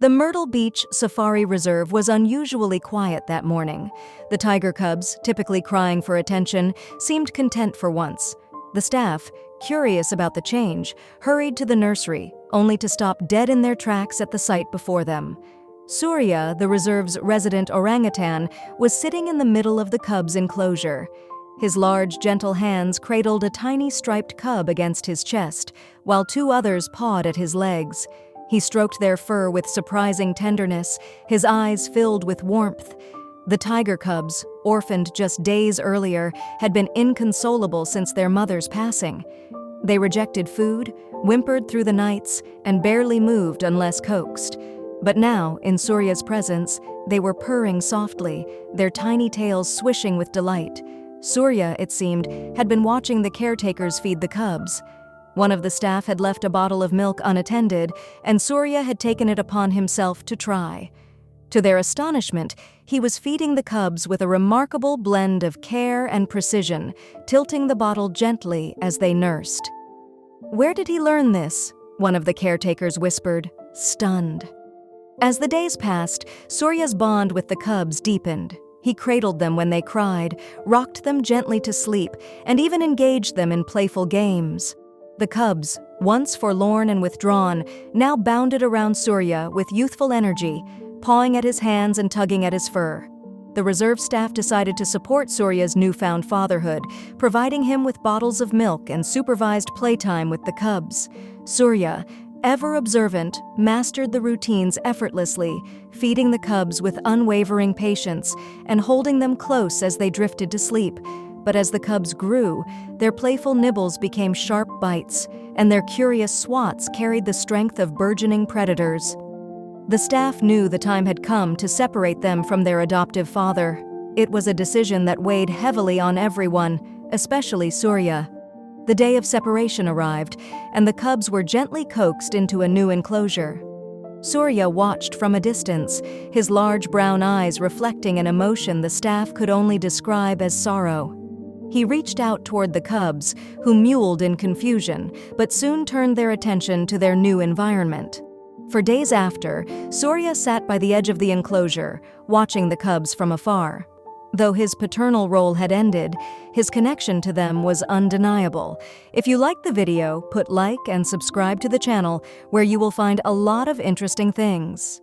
The Myrtle Beach Safari Reserve was unusually quiet that morning. The tiger cubs, typically crying for attention, seemed content for once. The staff, curious about the change, hurried to the nursery, only to stop dead in their tracks at the sight before them. Surya, the reserve's resident orangutan, was sitting in the middle of the cubs' enclosure. His large, gentle hands cradled a tiny striped cub against his chest, while two others pawed at his legs. He stroked their fur with surprising tenderness, his eyes filled with warmth. The tiger cubs, orphaned just days earlier, had been inconsolable since their mother's passing. They rejected food, whimpered through the nights, and barely moved unless coaxed. But now, in Surya's presence, they were purring softly, their tiny tails swishing with delight. Surya, it seemed, had been watching the caretakers feed the cubs. One of the staff had left a bottle of milk unattended, and Surya had taken it upon himself to try. To their astonishment, he was feeding the cubs with a remarkable blend of care and precision, tilting the bottle gently as they nursed. "Where did he learn this?" one of the caretakers whispered, stunned. As the days passed, Surya's bond with the cubs deepened. He cradled them when they cried, rocked them gently to sleep, and even engaged them in playful games. The cubs, once forlorn and withdrawn, now bounded around Surya with youthful energy, pawing at his hands and tugging at his fur. The reserve staff decided to support Surya's newfound fatherhood, providing him with bottles of milk and supervised playtime with the cubs. Surya, ever observant, mastered the routines effortlessly, feeding the cubs with unwavering patience and holding them close as they drifted to sleep. But as the cubs grew, their playful nibbles became sharp bites, and their curious swats carried the strength of burgeoning predators. The staff knew the time had come to separate them from their adoptive father. It was a decision that weighed heavily on everyone, especially Surya. The day of separation arrived, and the cubs were gently coaxed into a new enclosure. Surya watched from a distance, his large brown eyes reflecting an emotion the staff could only describe as sorrow. He reached out toward the cubs, who mewled in confusion, but soon turned their attention to their new environment. For days after, Surya sat by the edge of the enclosure, watching the cubs from afar. Though his paternal role had ended, his connection to them was undeniable. If you liked the video, put like and subscribe to the channel, where you will find a lot of interesting things.